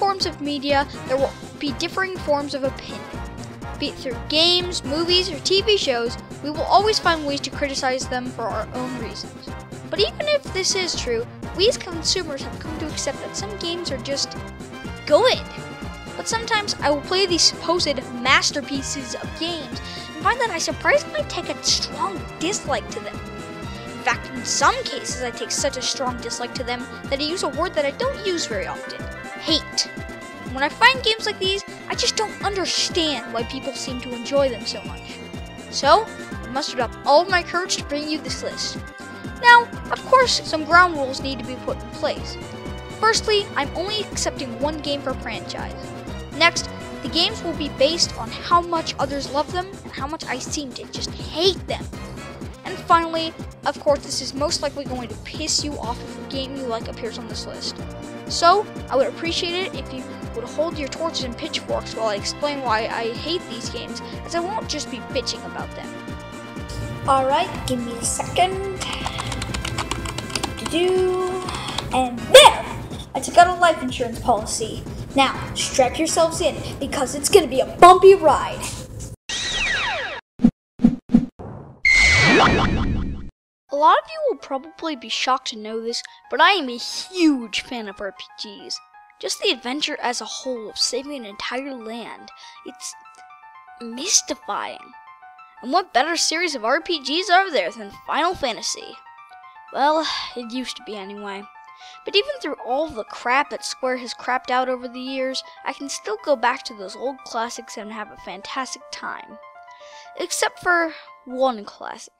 forms of media, there will be differing forms of opinion. Be it through games, movies, or TV shows, we will always find ways to criticize them for our own reasons. But even if this is true, we as consumers have come to accept that some games are just good. But sometimes I will play these supposed masterpieces of games and find that I surprisingly take a strong dislike to them. In fact, in some cases I take such a strong dislike to them that I use a word that I don't use very often: hate. And when I find games like these, I just don't understand why people seem to enjoy them so much. So, I mustered up all of my courage to bring you this list. Now, of course, some ground rules need to be put in place. Firstly, I'm only accepting one game per franchise. Next, the games will be based on how much others love them and how much I seem to just hate them. And finally, of course, this is most likely going to piss you off if a game you like appears on this list. So, I would appreciate it if you would hold your torches and pitchforks while I explain why I hate these games, as I won't just be bitching about them. Alright, give me a second. And there! I took out a life insurance policy. Now, strap yourselves in, because it's gonna be a bumpy ride. A lot of you will probably be shocked to know this, but I am a huge fan of RPGs. Just the adventure as a whole of saving an entire land. It's mystifying. And what better series of RPGs are there than Final Fantasy? Well, it used to be anyway. But even through all the crap that Square has crapped out over the years, I can still go back to those old classics and have a fantastic time. Except for one classic.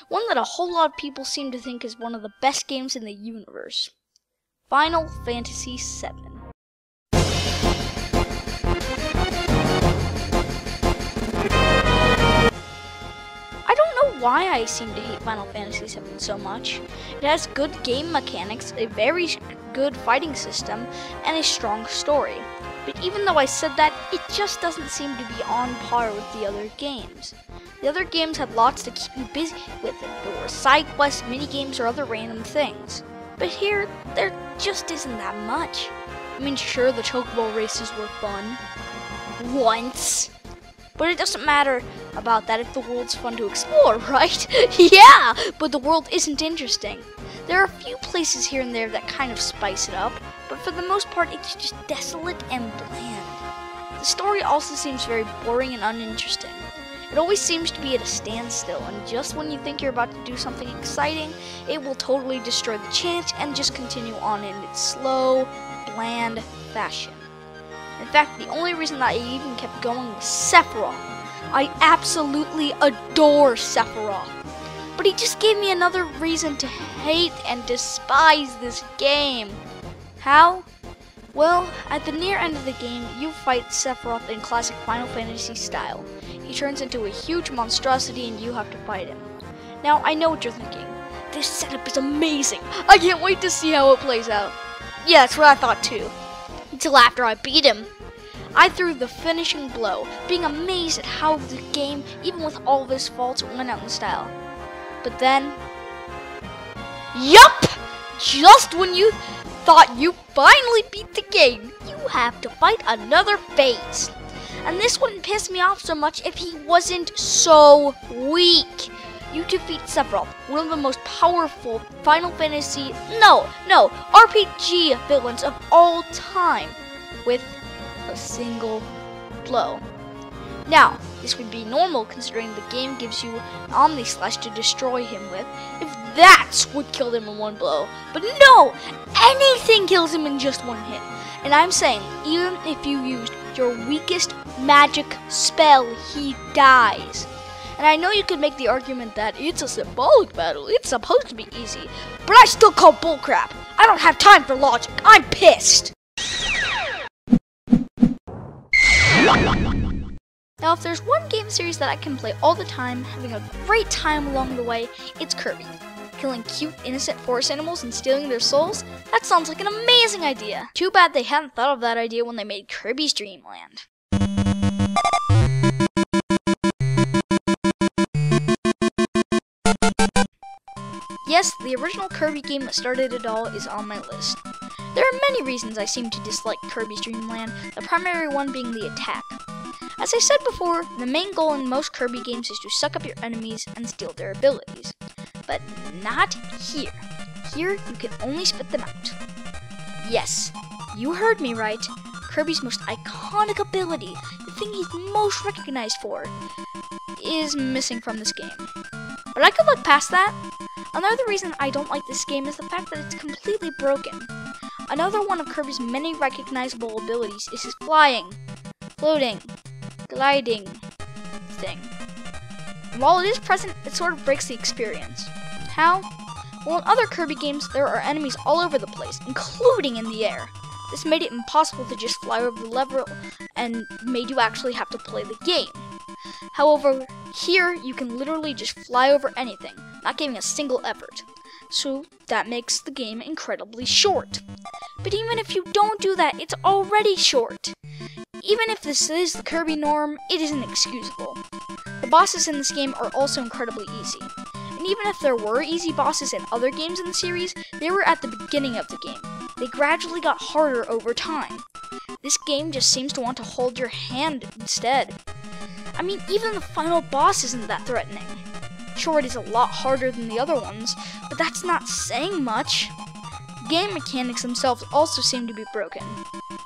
One that a whole lot of people seem to think is one of the best games in the universe. Final Fantasy VII. I don't know why I seem to hate Final Fantasy VII so much. It has good game mechanics, a very good fighting system, and a strong story. But even though I said that, it just doesn't seem to be on par with the other games. The other games had lots to keep you busy with, or side quests, mini-games, or other random things. But here, there just isn't that much. I mean, sure, the chocobo races were fun. Once. But it doesn't matter about that if the world's fun to explore, right? Yeah, but the world isn't interesting. There are a few places here and there that kind of spice it up, but for the most part, it's just desolate and bland. The story also seems very boring and uninteresting. It always seems to be at a standstill, and just when you think you're about to do something exciting, it will totally destroy the chance and just continue on in its slow, bland fashion. In fact, the only reason that I even kept going was Sephiroth. I absolutely adore Sephiroth. But he just gave me another reason to hate and despise this game. How? Well, at the near end of the game, you fight Sephiroth in classic Final Fantasy style. He turns into a huge monstrosity and you have to fight him. Now, I know what you're thinking. This setup is amazing. I can't wait to see how it plays out. Yeah, that's what I thought too. Until after I beat him. I threw the finishing blow, being amazed at how the game, even with all of his faults, went out in style. But then... Yup! Just when you thought you finally beat the game, you have to fight another phase. And this wouldn't piss me off so much if he wasn't so weak. You defeat Sephiroth, one of the most powerful Final Fantasy, RPG villains of all time, with a single blow. Now, this would be normal considering the game gives you an Omni Slash to destroy him with, if that's what killed him in one blow. But no! Anything kills him in just one hit. And I'm saying, even if you used your weakest magic spell, he dies. And I know you could make the argument that it's a symbolic battle, it's supposed to be easy, but I still call bullcrap. I don't have time for logic. I'm pissed. Now, if there's one game series that I can play all the time, having a great time along the way, it's Kirby. Killing cute, innocent forest animals and stealing their souls? That sounds like an amazing idea. Too bad they hadn't thought of that idea when they made Kirby's Dreamland. Yes, the original Kirby game that started it all is on my list. There are many reasons I seem to dislike Kirby's Dream Land, the primary one being the attack. As I said before, the main goal in most Kirby games is to suck up your enemies and steal their abilities. But not here. Here, you can only spit them out. Yes, you heard me right. Kirby's most iconic ability, the thing he's most recognized for, is missing from this game. But I could look past that. Another reason I don't like this game is the fact that it's completely broken. Another one of Kirby's many recognizable abilities is his flying, floating, gliding thing. And while it is present, it sort of breaks the experience. How? Well, in other Kirby games, there are enemies all over the place, including in the air. This made it impossible to just fly over the level and made you actually have to play the game. However, here you can literally just fly over anything, not giving a single effort. So that makes the game incredibly short. But even if you don't do that, it's already short. Even if this is the Kirby norm, it isn't excusable. The bosses in this game are also incredibly easy. And even if there were easy bosses in other games in the series, they were at the beginning of the game. They gradually got harder over time. This game just seems to want to hold your hand instead. I mean, even the final boss isn't that threatening. Sure, it is a lot harder than the other ones, but that's not saying much. Game mechanics themselves also seem to be broken.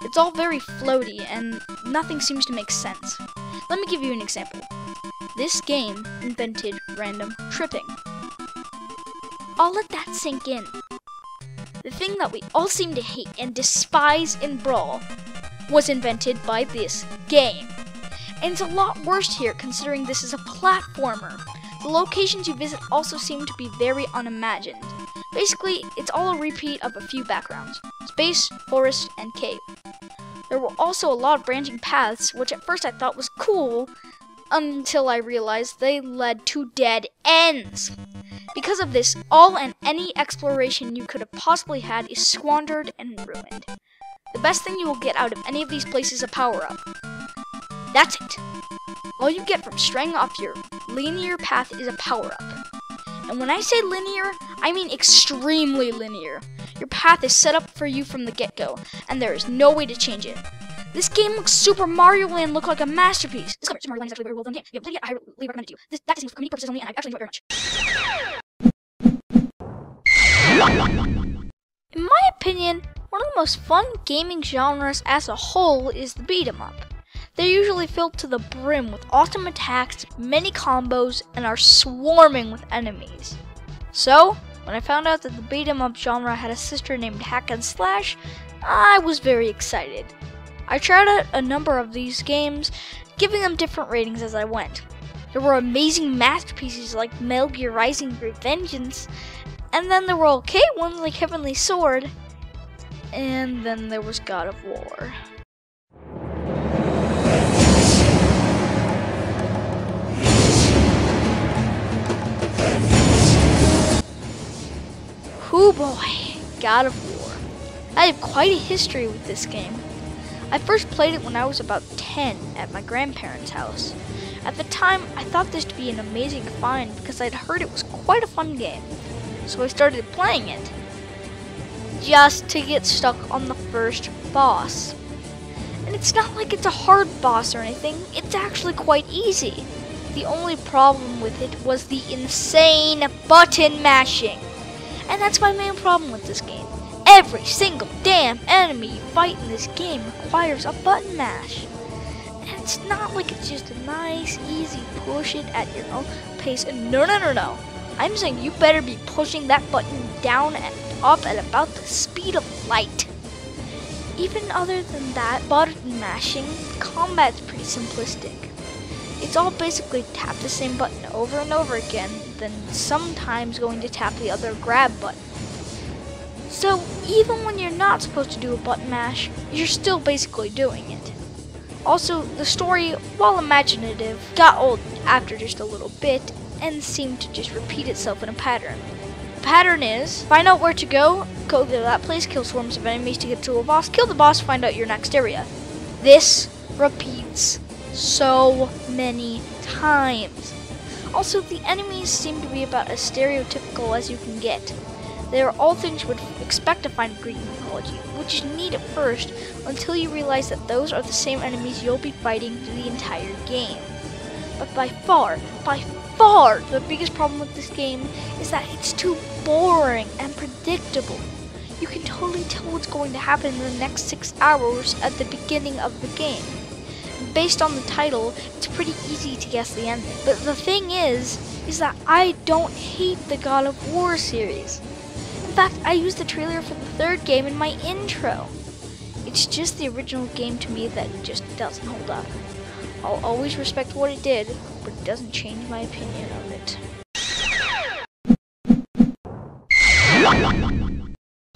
It's all very floaty, and nothing seems to make sense. Let me give you an example. This game invented random tripping. I'll let that sink in. The thing that we all seem to hate and despise in Brawl was invented by this game. And it's a lot worse here considering this is a platformer. The locations you visit also seem to be very unimagined. Basically, it's all a repeat of a few backgrounds: space, forest, and cave. There were also a lot of branching paths, which at first I thought was cool, until I realized they led to dead ends. Because of this, all and any exploration you could have possibly had is squandered and ruined. The best thing you will get out of any of these places is a power-up. That's it. All you get from straying off your linear path is a power-up. And when I say linear, I mean extremely linear. Your path is set up for you from the get-go, and there is no way to change it. This game makes Super Mario Land look like a masterpiece. Discover Super Mario Land is actually a very well done game. If you haven't played it yet, I highly recommend it to you. That is for community purposes only, and I actually enjoy it very much. In my opinion, one of the most fun gaming genres as a whole is the beat-em-up. They're usually filled to the brim with awesome attacks, many combos, and are swarming with enemies. So, when I found out that the beat-em-up genre had a sister named Hack and Slash, I was very excited. I tried out a number of these games, giving them different ratings as I went. There were amazing masterpieces like Metal Gear Rising Revengeance, and then there were okay ones like Heavenly Sword, and then there was God of War. Oh boy, God of War. I have quite a history with this game. I first played it when I was about 10 at my grandparents' house. At the time, I thought this to be an amazing find because I'd heard it was quite a fun game. So I started playing it, just to get stuck on the first boss. And it's not like it's a hard boss or anything, it's actually quite easy. The only problem with it was the insane button mashing. And that's my main problem with this game. Every single damn enemy you fight in this game requires a button mash. And it's not like it's just a nice, easy push it at your own pace. No. I'm saying you better be pushing that button down and up at about the speed of light. Even other than that, button mashing, combat's pretty simplistic. It's all basically tap the same button over and over again, then sometimes going to tap the other grab button. So even when you're not supposed to do a button mash, you're still basically doing it. Also, the story, while imaginative, got old after just a little bit and seemed to just repeat itself in a pattern. The pattern is, find out where to go to that place, kill swarms of enemies to get to a boss, kill the boss, find out your next area. This repeats so many times. Also, the enemies seem to be about as stereotypical as you can get. They are all things you would expect to find green mythology, which is neat at first until you realize that those are the same enemies you'll be fighting through the entire game. But by far, the biggest problem with this game is that it's too boring and predictable. You can totally tell what's going to happen in the next 6 hours at the beginning of the game. Based on the title, it's pretty easy to guess the ending. But the thing is that I don't hate the God of War series. In fact, I used the trailer for the third game in my intro. It's just the original game to me that just doesn't hold up. I'll always respect what it did, but it doesn't change my opinion of it.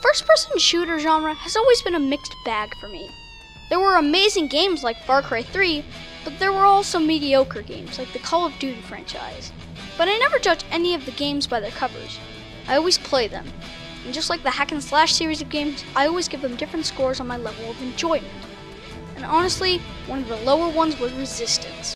First-person shooter genre has always been a mixed bag for me. There were amazing games like Far Cry 3, but there were also mediocre games like the Call of Duty franchise. But I never judge any of the games by their covers. I always play them. And just like the hack and slash series of games, I always give them different scores on my level of enjoyment. And honestly, one of the lower ones was Resistance.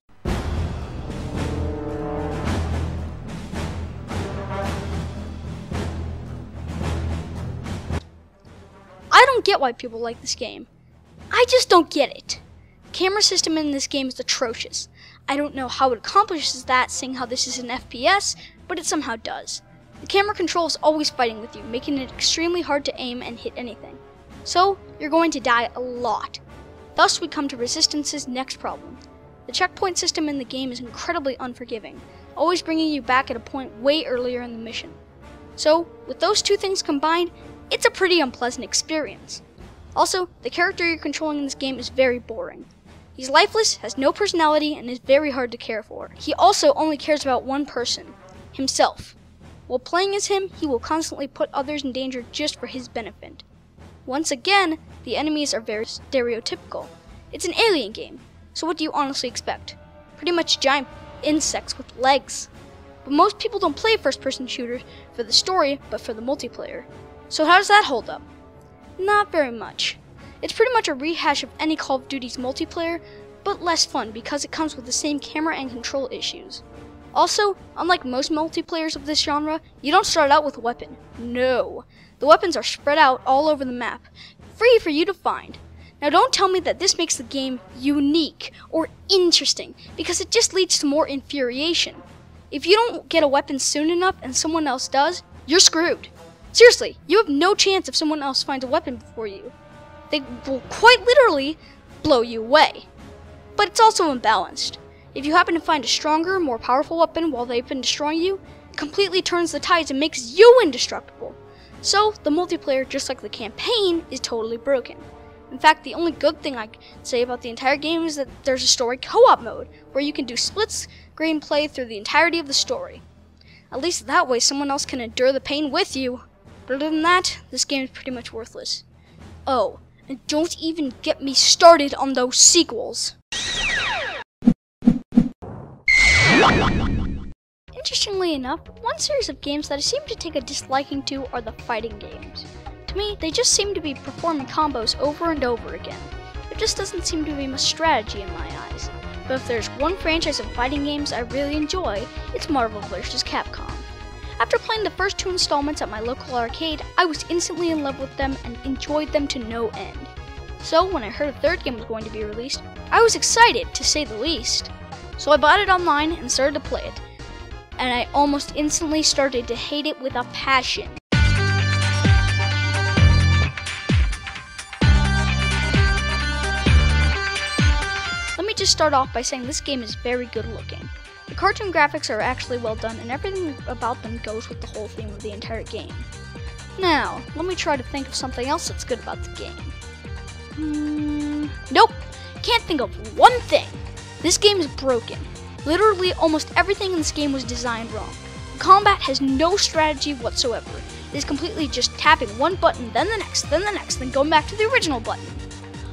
I don't get why people like this game. I just don't get it. The camera system in this game is atrocious. I don't know how it accomplishes that, seeing how this is an FPS, but it somehow does. The camera control is always fighting with you, making it extremely hard to aim and hit anything. So, you're going to die a lot. Thus, we come to Resistance's next problem. The checkpoint system in the game is incredibly unforgiving, always bringing you back at a point way earlier in the mission. So, with those two things combined, it's a pretty unpleasant experience. Also, the character you're controlling in this game is very boring. He's lifeless, has no personality, and is very hard to care for. He also only cares about one person, himself. While playing as him, he will constantly put others in danger just for his benefit. Once again, the enemies are very stereotypical. It's an alien game, so what do you honestly expect? Pretty much giant insects with legs. But most people don't play first-person shooters for the story, but for the multiplayer. So how does that hold up? Not very much. It's pretty much a rehash of any Call of Duty's multiplayer, but less fun because it comes with the same camera and control issues. Also, unlike most multiplayers of this genre, you don't start out with a weapon. No. The weapons are spread out all over the map, free for you to find. Now don't tell me that this makes the game unique or interesting, because it just leads to more infuriation. If you don't get a weapon soon enough and someone else does, you're screwed. Seriously, you have no chance if someone else finds a weapon before you. They will quite literally blow you away. But it's also imbalanced. If you happen to find a stronger, more powerful weapon while they've been destroying you, it completely turns the tides and makes you indestructible. So, the multiplayer, just like the campaign, is totally broken. In fact, the only good thing I can say about the entire game is that there's a story co-op mode, where you can do split-screen play through the entirety of the story. At least that way someone else can endure the pain with you. But other than that, this game is pretty much worthless. Oh, and don't even get me started on those sequels. Interestingly enough, one series of games that I seem to take a disliking to are the fighting games. To me, they just seem to be performing combos over and over again. There just doesn't seem to be much strategy in my eyes. But if there's one franchise of fighting games I really enjoy, it's Marvel vs. Capcom. After playing the first 2 installments at my local arcade, I was instantly in love with them and enjoyed them to no end. So when I heard a third game was going to be released, I was excited, to say the least. So I bought it online and started to play it, and I almost instantly started to hate it with a passion. Let me just start off by saying this game is very good looking. The cartoon graphics are actually well done, and everything about them goes with the whole theme of the entire game. Now, let me try to think of something else that's good about the game. Nope! Can't think of one thing! This game is broken. Literally, almost everything in this game was designed wrong. The combat has no strategy whatsoever. It is completely just tapping one button, then the next, then going back to the original button.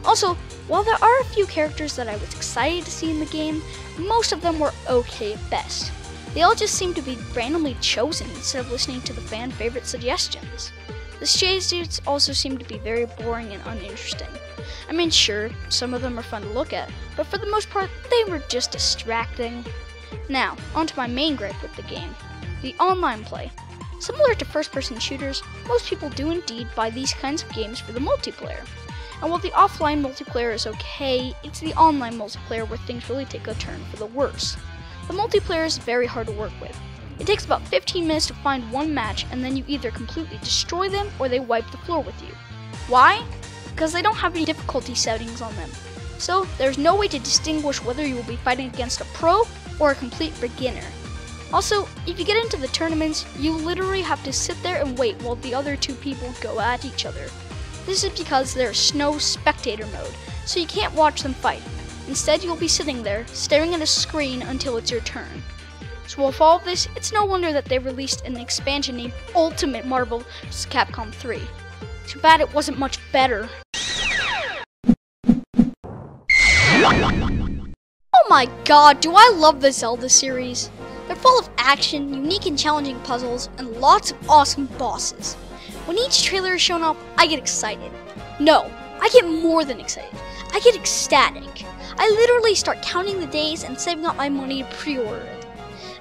Also, while there are a few characters that I was excited to see in the game, most of them were okay at best. They all just seemed to be randomly chosen instead of listening to the fan favorite suggestions. The stages also seemed to be very boring and uninteresting. I mean, sure, some of them are fun to look at, but for the most part, they were just distracting. Now, onto my main gripe with the game, the online play. Similar to first-person shooters, most people do indeed buy these kinds of games for the multiplayer. And while the offline multiplayer is okay, it's the online multiplayer where things really take a turn for the worse. The multiplayer is very hard to work with. It takes about 15 minutes to find one match, and then you either completely destroy them or they wipe the floor with you. Why? Because they don't have any difficulty settings on them. So there's no way to distinguish whether you will be fighting against a pro or a complete beginner. Also, if you get into the tournaments, you literally have to sit there and wait while the other two people go at each other. This is because there's no spectator mode, so you can't watch them fight. Instead, you'll be sitting there, staring at a screen until it's your turn. So with all of this, it's no wonder that they released an expansion named Ultimate Marvel vs. Capcom 3. Too bad it wasn't much better. Oh my god, do I love the Zelda series! They're full of action, unique and challenging puzzles, and lots of awesome bosses. When each trailer is shown up, I get excited. No, I get more than excited. I get ecstatic. I literally start counting the days and saving up my money to pre-order it.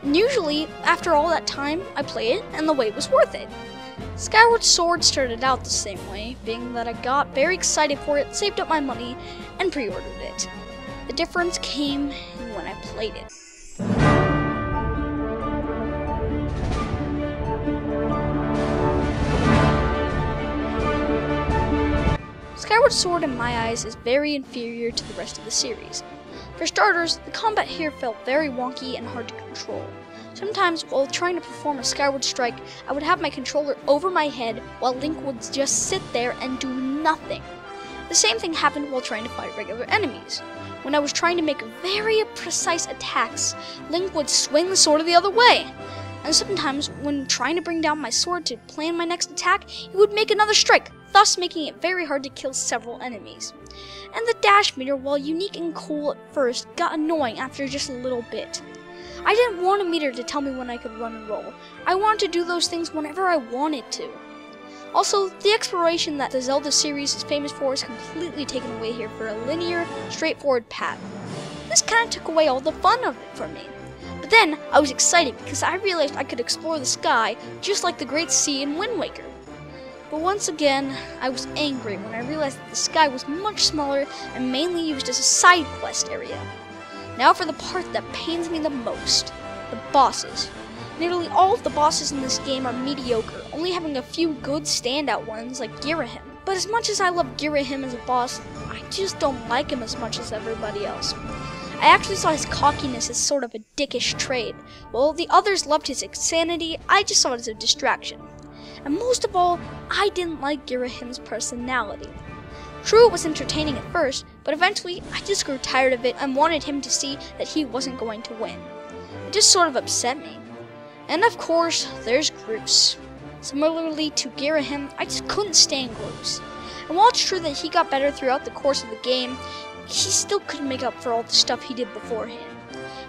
And usually, after all that time, I play it, and the wait was worth it. Skyward Sword started out the same way, being that I got very excited for it, saved up my money, and pre-ordered it. The difference came when I played it. Skyward Sword in my eyes is very inferior to the rest of the series. For starters, the combat here felt very wonky and hard to control. Sometimes, while trying to perform a Skyward Strike, I would have my controller over my head while Link would just sit there and do nothing. The same thing happened while trying to fight regular enemies. When I was trying to make very precise attacks, Link would swing the sword the other way. And sometimes, when trying to bring down my sword to plan my next attack, he would make another strike, thus making it very hard to kill several enemies. And the dash meter, while unique and cool at first, got annoying after just a little bit. I didn't want a meter to tell me when I could run and roll. I wanted to do those things whenever I wanted to. Also, the exploration that the Zelda series is famous for is completely taken away here for a linear, straightforward path. This kind of took away all the fun of it for me. But then, I was excited because I realized I could explore the sky just like the Great Sea in Wind Waker. But once again, I was angry when I realized that the sky was much smaller and mainly used as a side quest area. Now for the part that pains me the most, the bosses. Nearly all of the bosses in this game are mediocre, only having a few good standout ones like Girahim. But as much as I love Girahim as a boss, I just don't like him as much as everybody else. I actually saw his cockiness as sort of a dickish trait. While the others loved his insanity, I just saw it as a distraction. And most of all, I didn't like Girahim's personality. True, it was entertaining at first, but eventually I just grew tired of it and wanted him to see that he wasn't going to win. It just sort of upset me. And of course, there's Groose. Similarly to Girahim, I just couldn't stand Groose. And while it's true that he got better throughout the course of the game, he still couldn't make up for all the stuff he did beforehand.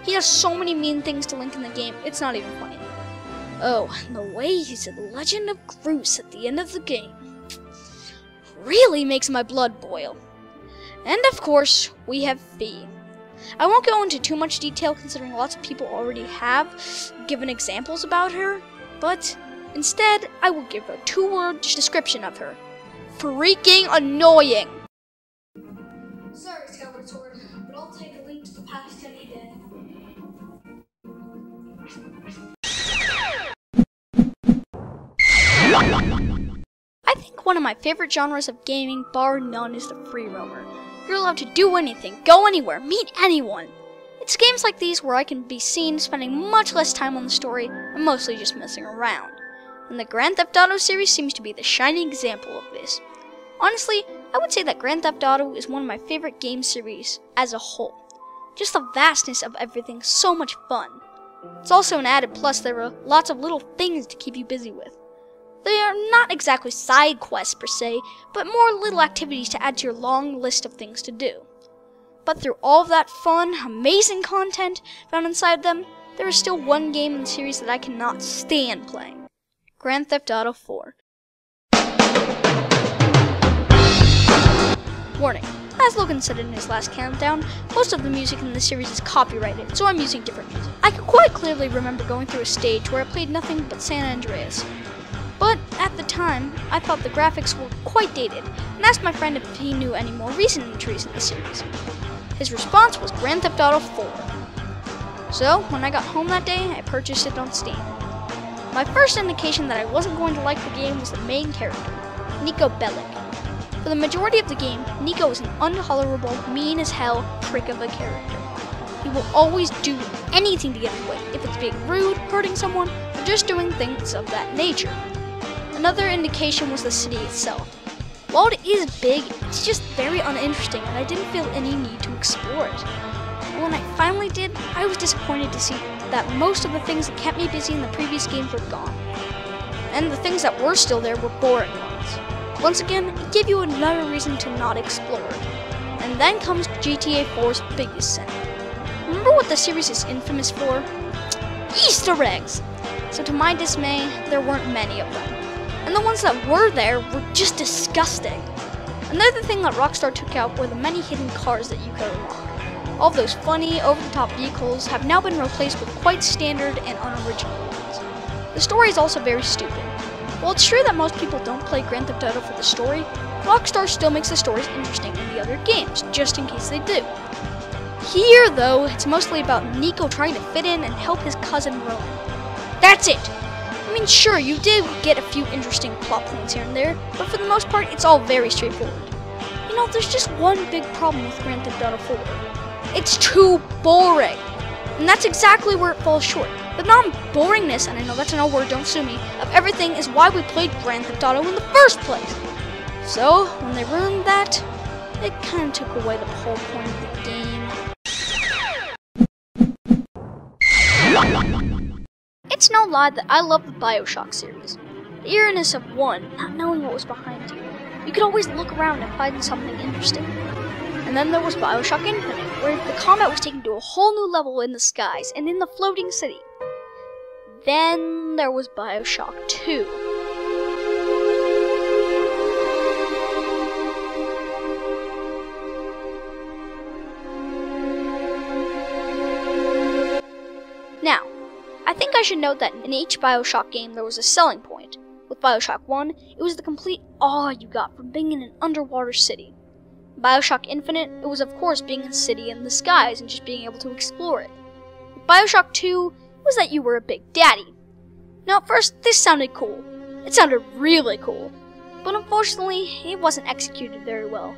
He does so many mean things to Link in the game, it's not even funny. Oh, and the way he said Legend of Groose at the end of the game really makes my blood boil. And of course, we have Fi. I won't go into too much detail considering lots of people already have given examples about her, but instead, I will give a 2-word description of her. Freaking annoying! Sorry, Skyward Sword, but I'll take a Link to the Past any day. I think one of my favorite genres of gaming, bar none, is the free roamer. You're allowed to do anything, go anywhere, meet anyone. It's games like these where I can be seen spending much less time on the story and mostly just messing around. And the Grand Theft Auto series seems to be the shining example of this. Honestly, I would say that Grand Theft Auto is one of my favorite game series as a whole. Just the vastness of everything, so much fun. It's also an added plus there are lots of little things to keep you busy with. They are not exactly side quests per se, but more little activities to add to your long list of things to do. But through all of that fun, amazing content found inside them, there is still one game in the series that I cannot stand playing. Grand Theft Auto 4. Warning. As Logan said in his last countdown, most of the music in this series is copyrighted, so I'm using different music. I can quite clearly remember going through a stage where I played nothing but San Andreas. But at the time, I thought the graphics were quite dated and asked my friend if he knew any more recent entries in the series. His response was Grand Theft Auto 4. So, when I got home that day, I purchased it on Steam. My first indication that I wasn't going to like the game was the main character, Nico Bellic. For the majority of the game, Nico is an intolerable, mean-as-hell prick of a character. He will always do anything to get away, if it's being rude, hurting someone, or just doing things of that nature. Another indication was the city itself. While it is big, it's just very uninteresting and I didn't feel any need to explore it. But when I finally did, I was disappointed to see that most of the things that kept me busy in the previous games were gone. And the things that were still there were boring ones. Once again, it gave you another reason to not explore. And then comes GTA 4's biggest sin. Remember what the series is infamous for? Easter eggs! So to my dismay, there weren't many of them. And the ones that were there were just disgusting. Another thing that Rockstar took out were the many hidden cars that you could unlock. All of those funny, over-the-top vehicles have now been replaced with quite standard and unoriginal ones. The story is also very stupid. While it's true that most people don't play Grand Theft Auto for the story, Rockstar still makes the stories interesting in the other games, just in case they do. Here, though, it's mostly about Nico trying to fit in and help his cousin Roman. That's it! I mean, sure, you did get a few interesting plot points here and there, but for the most part, it's all very straightforward. You know, there's just one big problem with Grand Theft Auto 4. It's too boring! And that's exactly where it falls short. The non-boringness, and I know that's an old word, don't sue me, of everything is why we played Grand Theft Auto in the first place. So, when they ruined that, it kind of took away the whole point of the game. It's no lie that I love the Bioshock series. The eeriness of one, not knowing what was behind you. You could always look around and find something interesting. And then there was Bioshock Infinite, where the combat was taken to a whole new level in the skies and in the floating city. Then there was Bioshock 2. Now, I think I should note that in each Bioshock game there was a selling point. With Bioshock 1, it was the complete awe you got from being in an underwater city. Bioshock Infinite, it was of course being in a city in the skies and just being able to explore it. With Bioshock 2, it was that you were a big daddy. Now at first, this sounded cool. It sounded really cool. But unfortunately, it wasn't executed very well.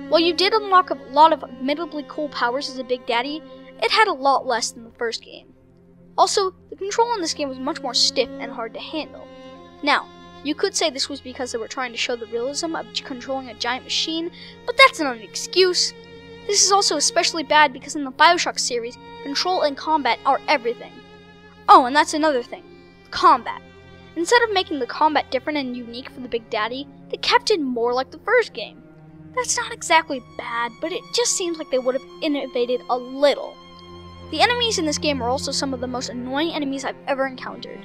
While you did unlock a lot of admittedly cool powers as a big daddy, it had a lot less than the first game. Also, the control in this game was much more stiff and hard to handle. Now, you could say this was because they were trying to show the realism of controlling a giant machine, but that's not an excuse. This is also especially bad because in the Bioshock series, control and combat are everything. Oh, and that's another thing. Combat. Instead of making the combat different and unique for the Big Daddy, they kept it more like the first game. That's not exactly bad, but it just seems like they would have innovated a little. The enemies in this game are also some of the most annoying enemies I've ever encountered.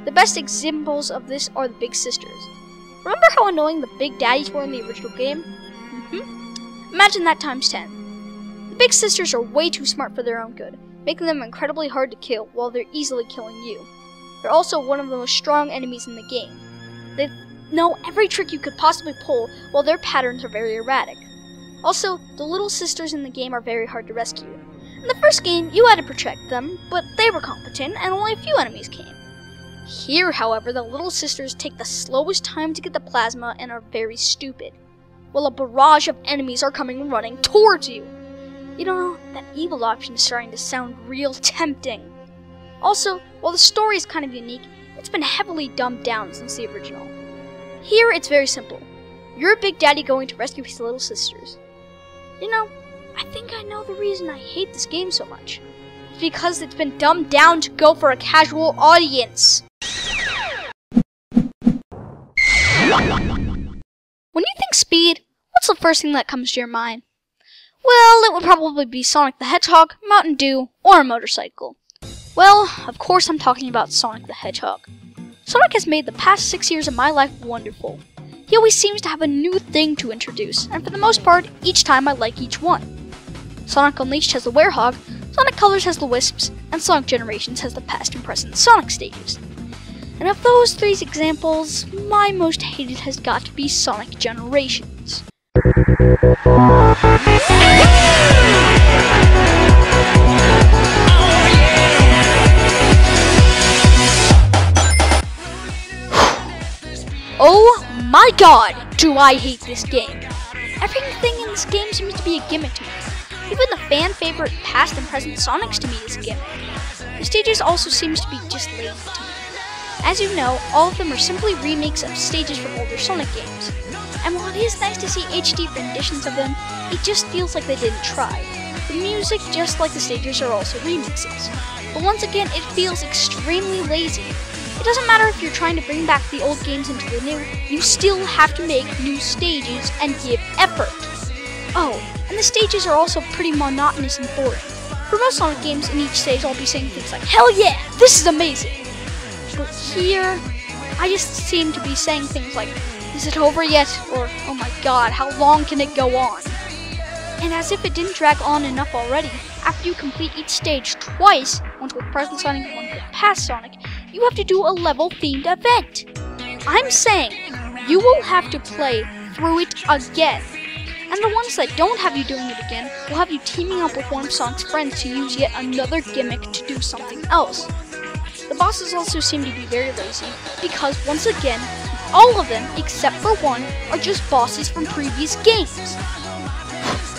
The best examples of this are the Big Sisters. Remember how annoying the Big Daddies were in the original game? Imagine that times 10. The Big Sisters are way too smart for their own good, making them incredibly hard to kill while they're easily killing you. They're also one of the most strong enemies in the game. They know every trick you could possibly pull, while their patterns are very erratic. Also, the little sisters in the game are very hard to rescue. In the first game, you had to protect them, but they were competent and only a few enemies came. Here, however, the little sisters take the slowest time to get the plasma and are very stupid, while a barrage of enemies are coming running towards you. You know, that evil option is starting to sound real tempting. Also, while the story is kind of unique, it's been heavily dumbed down since the original. Here, it's very simple. You're a Big Daddy going to rescue his little sisters. You know, I think I know the reason I hate this game so much. It's because it's been dumbed down to go for a casual audience. When you think speed, what's the first thing that comes to your mind? Well, it would probably be Sonic the Hedgehog, Mountain Dew, or a motorcycle. Well, of course I'm talking about Sonic the Hedgehog. Sonic has made the past 6 years of my life wonderful. He always seems to have a new thing to introduce, and for the most part, each time I like each one. Sonic Unleashed has the Werehog, Sonic Colors has the Wisps, and Sonic Generations has the past and present Sonic stages. And of those three examples, my most hated has got to be Sonic Generations. Oh my god, do I hate this game. Everything in this game seems to be a gimmick to me. Even the fan favorite past and present Sonics to me is a gimmick. The stages also seems to be just lazy to me. As you know, all of them are simply remakes of stages from older Sonic games. And while it is nice to see HD renditions of them, it just feels like they didn't try. The music, just like the stages, are also remixes. But once again, it feels extremely lazy. It doesn't matter if you're trying to bring back the old games into the new, you still have to make new stages and give effort. Oh, and the stages are also pretty monotonous and boring. For most Sonic games, in each stage I'll be saying things like, "Hell yeah, this is amazing!" But here, I just seem to be saying things like, "Is it over yet?" or "Oh my god, how long can it go on?" And as if it didn't drag on enough already, after you complete each stage twice, once with present Sonic and once with past Sonic, you have to do a level-themed event. I'm saying, you will have to play through it again. And the ones that don't have you doing it again will have you teaming up with one of Sonic's friends to use yet another gimmick to do something else. The bosses also seem to be very lazy, because once again, all of them, except for one, are just bosses from previous games.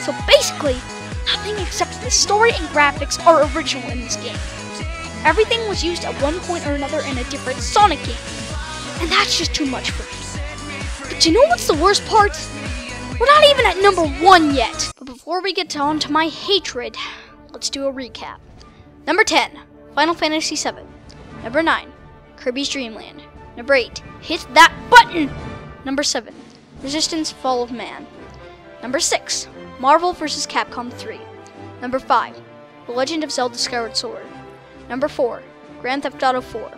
So basically, nothing except the story and graphics are original in this game. Everything was used at one point or another in a different Sonic game, and that's just too much for me. But you know what's the worst part? We're not even at number 1 yet. But before we get on to my hatred, let's do a recap. Number 10, Final Fantasy VII. Number 9, Kirby's Dreamland. Number 8, Hit That Button! Number 7, Resistance Fall of Man. Number 6, Marvel vs. Capcom 3. Number 5, The Legend of Zelda Skyward Sword. Number 4, Grand Theft Auto 4.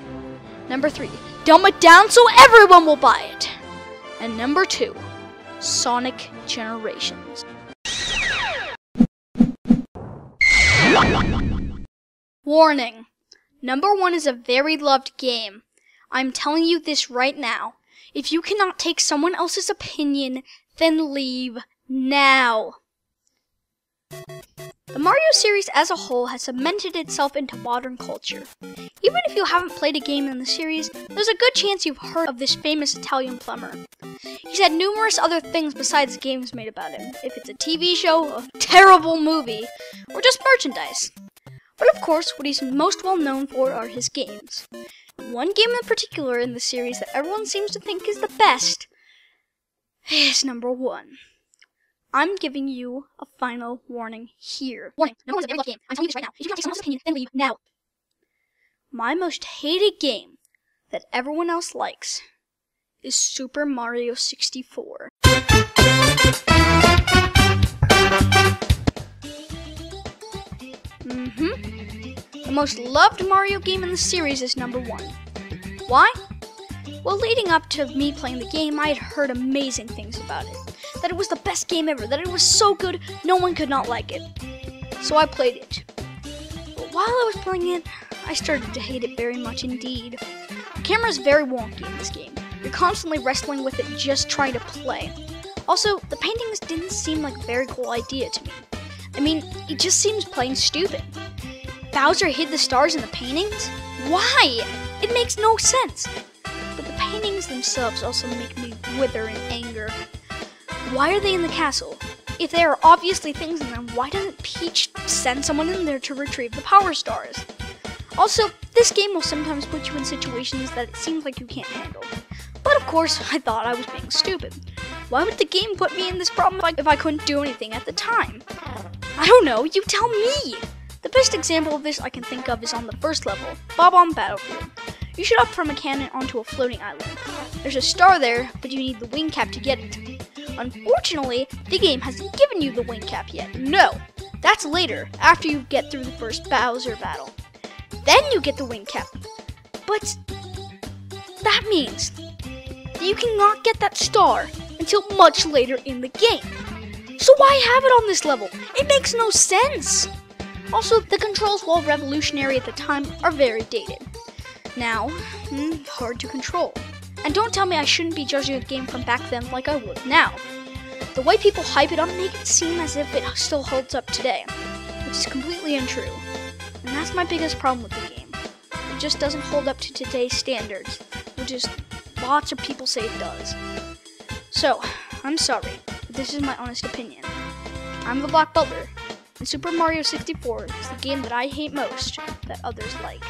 Number 3, dumb it down so everyone will buy it. And number 2, Sonic Generations. Warning. Number 1 is a very loved game. I'm telling you this right now. If you cannot take someone else's opinion, then leave now. The Mario series as a whole has cemented itself into modern culture. Even if you haven't played a game in the series, there's a good chance you've heard of this famous Italian plumber. He's had numerous other things besides games made about him, if it's a TV show, a terrible movie, or just merchandise. But of course, what he's most well known for are his games. One game in particular in the series that everyone seems to think is the best is number 1. I'm giving you a final warning here. Warning, number 1 is a very loved game. I'm telling you this right now. If you cannot take someone else's opinion, then leave now. My most hated game that everyone else likes is Super Mario 64. The most loved Mario game in the series is number 1. Why? Well, leading up to me playing the game, I had heard amazing things about it. That it was the best game ever, that it was so good, no one could not like it. So I played it. But while I was playing it, I started to hate it very much indeed. The camera is very wonky in this game. You're constantly wrestling with it just trying to play. Also, the paintings didn't seem like a very cool idea to me. I mean, it just seems plain stupid. Bowser hid the stars in the paintings? Why? It makes no sense. But the paintings themselves also make me wither in anger. Why are they in the castle? If there are obviously things in them, why doesn't Peach send someone in there to retrieve the power stars? Also, this game will sometimes put you in situations that it seems like you can't handle. But of course, I thought I was being stupid. Why would the game put me in this problem if I couldn't do anything at the time? I don't know, you tell me! The best example of this I can think of is on the first level, Bob-omb Battlefield. You shoot up from a cannon onto a floating island. There's a star there, but you need the wing cap to get it. Unfortunately, the game hasn't given you the wing cap yet. No! That's later, after you get through the first Bowser battle. Then you get the wing cap. But that means that you cannot get that star until much later in the game. So why have it on this level? It makes no sense! Also, the controls, while revolutionary at the time, are very dated. Now, hard to control. And don't tell me I shouldn't be judging a game from back then like I would now. The way people hype it up make it seem as if it still holds up today, which is completely untrue. And that's my biggest problem with the game. It just doesn't hold up to today's standards, which is lots of people say it does. So, I'm sorry, but this is my honest opinion. I'm the Black Butler, and Super Mario 64 is the game that I hate most that others like.